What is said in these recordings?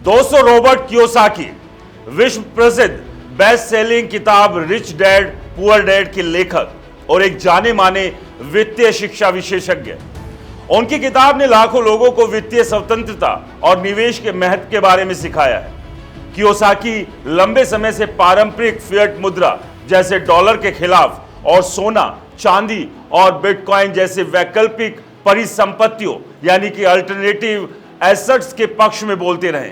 दोस्तों, Robert Kiyosaki विश्व प्रसिद्ध बेस्ट सेलिंग किताब रिच डैड पुअर डैड के लेखक और एक जाने माने वित्तीय शिक्षा विशेषज्ञ। उनकी किताब ने लाखों लोगों को वित्तीय स्वतंत्रता और निवेश के महत्व के बारे में सिखाया है। कियोसाकी लंबे समय से पारंपरिक फिएट मुद्रा जैसे डॉलर के खिलाफ और सोना, चांदी और बिटकॉइन जैसे वैकल्पिक परिसंपत्तियों यानी कि अल्टरनेटिव एसेट्स के पक्ष में बोलते रहे।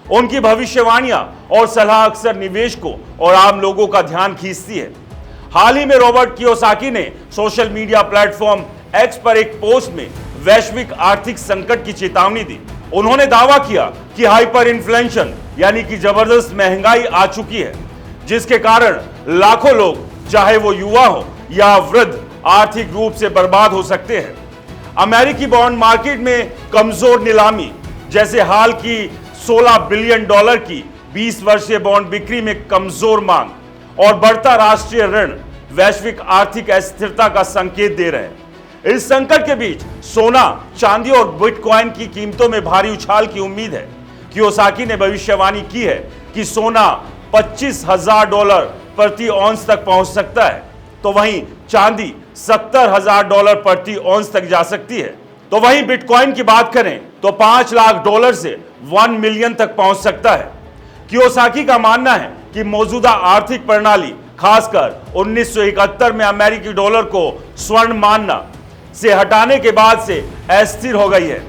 उनकी भविष्यवाणियां और सलाह अक्सर निवेशकों और आम लोगों का ध्यान खींचती है। हाल ही में रॉबर्ट कियोसाकी ने सोशल मीडिया प्लेटफॉर्म एक्स पर एक पोस्ट में वैश्विक आर्थिक संकट की चेतावनी दी। उन्होंने दावा किया कि हाइपर इन्फ्लेशन यानी कि जबरदस्त महंगाई आ चुकी है, जिसके कारण लाखों लोग, चाहे वो युवा हो या वृद्ध, आर्थिक रूप से बर्बाद हो सकते हैं। अमेरिकी बॉन्ड मार्केट में कमजोर नीलामी, जैसे हाल की $16 बिलियन की 20 वर्षीय बॉन्ड बिक्री में कमजोर मांग और बढ़ता राष्ट्रीय ऋण वैश्विक आर्थिक अस्थिरता का संकेत दे रहे हैं। इस संकट के बीच सोना, चांदी और बिटकॉइन की कीमतों में भारी उछाल की उम्मीद है। कियोसाकी ने भविष्यवाणी की है कि सोना $25,000 प्रति औंस तक पहुंच सकता है, तो वहीं चांदी $70,000 प्रति औंस तक जा सकती है। तो वहीं बिटकॉइन की बात करें तो $5 लाख से 1 मिलियन तक पहुंच सकता है। कियोसाकी का मानना है कि मौजूदा आर्थिक प्रणाली, खासकर 1971 में अमेरिकी डॉलर को स्वर्ण मानना से हटाने के बाद से अस्थिर हो गई है।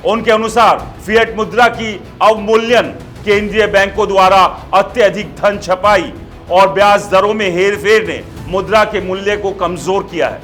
उनके अनुसार फिएट मुद्रा की अवमूल्यन, केंद्रीय बैंकों द्वारा अत्यधिक धन छपाई और ब्याज दरों में हेरफेर ने मुद्रा के मूल्य को कमजोर किया है।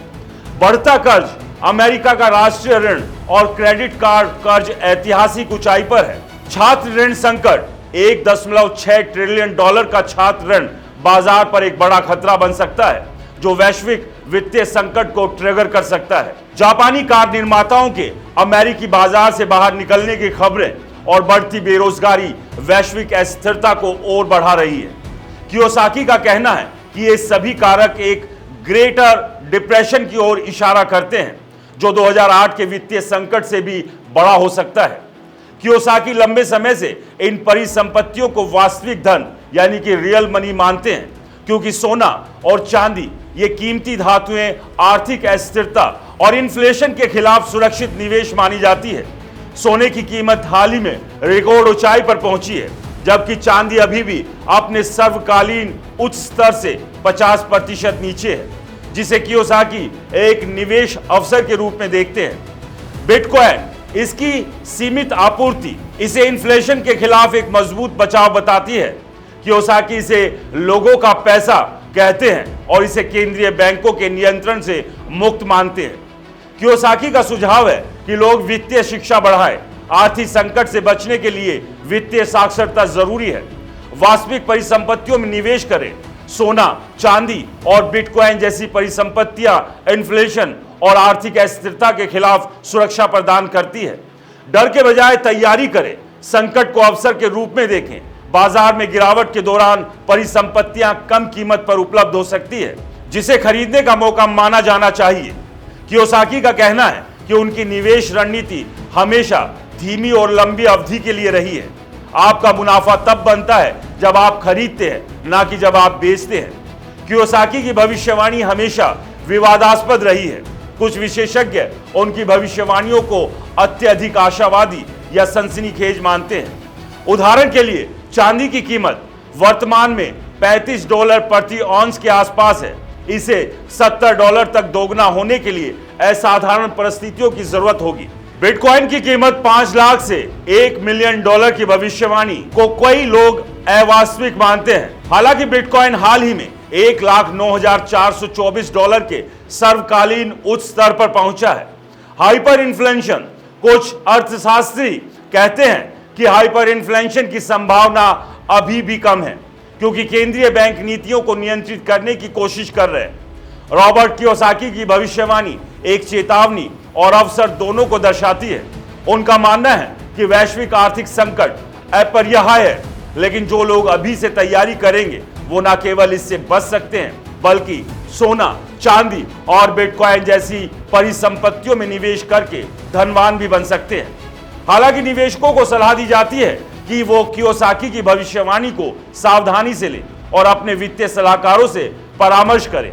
बढ़ता कर्ज, अमेरिका का राष्ट्रीय ऋण और क्रेडिट कार्ड कर्ज ऐतिहासिक ऊंचाई पर है। छात्र ऋण संकट, $1.6 ट्रिलियन का छात्र ऋण बाजार पर एक बड़ा खतरा बन सकता है, जो वैश्विक वित्तीय संकट को ट्रिगर कर सकता है। जापानी कार निर्माताओं के अमेरिकी बाजार से बाहर निकलने की खबरें और बढ़ती बेरोजगारी वैश्विक अस्थिरता को और बढ़ा रही है। कियोसाकी का कहना है कि ये सभी कारक एक ग्रेटर डिप्रेशन की ओर इशारा करते हैं, जो 2008 के वित्तीय संकट से भी बड़ा हो सकता है। कियोसाकी लंबे समय से इन परिसंपत्तियों को वास्तविक धन यानी कि रियल मनी मानते हैं, क्योंकि सोना और चांदी ये कीमती धातुएं आर्थिक अस्थिरता और इन्फ्लेशन के खिलाफ सुरक्षित निवेश मानी जाती है। सोने की कीमत हाल ही में रिकॉर्ड ऊंचाई पर पहुंची है, जबकि चांदी अभी भी अपने सर्वकालीन उच्च स्तर से 50% नीचे है, जिसे कियोसाकी एक निवेश अवसर के रूप में देखते हैं। बिटकॉइन, इसकी सीमित आपूर्ति इसे इन्फ्लेशन के खिलाफ एक मजबूत बचाव बताती है। कियोसाकी इसे लोगों का पैसा कहते हैं और इसे केंद्रीय बैंकों के नियंत्रण से मुक्त मानते हैं। कियोसाकी का सुझाव है कि लोग वित्तीय शिक्षा बढ़ाएं। आर्थिक संकट से बचने के लिए वित्तीय साक्षरता जरूरी है। वास्तविक परिसंपत्तियों में निवेश करें। सोना, चांदी और बिटकॉइन जैसी परिसंपत्तियां इन्फ्लेशन और आर्थिक अस्थिरता के खिलाफ सुरक्षा प्रदान करती है। डर के बजाय तैयारी करें, संकट को अवसर के रूप में देखें। बाजार में गिरावट के दौरान परिसंपत्तियां कम कीमत पर उपलब्ध हो सकती है, जिसे खरीदने का मौका माना जाना चाहिए। कियोसाकी का कहना है कि उनकी निवेश रणनीति हमेशा धीमी और लंबी अवधि के लिए रही है। आपका मुनाफा तब बनता है जब आप खरीदते हैं, ना कि जब आप बेचते हैं। कियोसाकी की भविष्यवाणी हमेशा विवादास्पद रही है। कुछ विशेषज्ञ उनकी भविष्यवाणियों को अत्यधिक आशावादी या सनसनीखेज मानते हैं। उदाहरण के लिए, चांदी की कीमत वर्तमान में $35 प्रति औंस के आसपास है। इसे $70 तक दोगुना होने के लिए असाधारण परिस्थितियों की जरूरत होगी। बिटकॉइन की कीमत $5 लाख से $1 मिलियन की भविष्यवाणी को कई लोग अवास्तविक मानते हैं। हालांकि बिटकॉइन हाल ही में $1,09,424 के सर्वकालीन उच्च स्तर पर पहुंचा है। हाइपर इन्फ्लेशन, कुछ अर्थशास्त्री कहते हैं कि हाइपर इन्फ्लेशन की संभावना अभी भी कम है, क्योंकि केंद्रीय बैंक नीतियों को नियंत्रित करने की कोशिश कर रहे हैं। रॉबर्ट कियोसाकी की भविष्यवाणी एक चेतावनी और अवसर दोनों को दर्शाती है। उनका मानना है कि वैश्विक आर्थिक संकट अपरिहार्य है, लेकिन जो लोग अभी से तैयारी करेंगे वो न केवल इससे बच सकते हैं, बल्कि सोना, चांदी और बिटकॉइन जैसी परिसंपत्तियों में निवेश करके धनवान भी बन सकते हैं। हालांकि निवेशकों को सलाह दी जाती है कि वो कियोसाकी की भविष्यवाणी को सावधानी से लें और अपने वित्तीय सलाहकारों से परामर्श करें।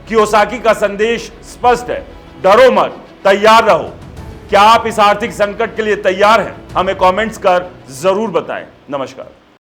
कियोसाकी का संदेश स्पष्ट है, डरो मत, तैयार रहो। क्या आप इस आर्थिक संकट के लिए तैयार हैं? हमें कमेंट्स कर जरूर बताएं। नमस्कार।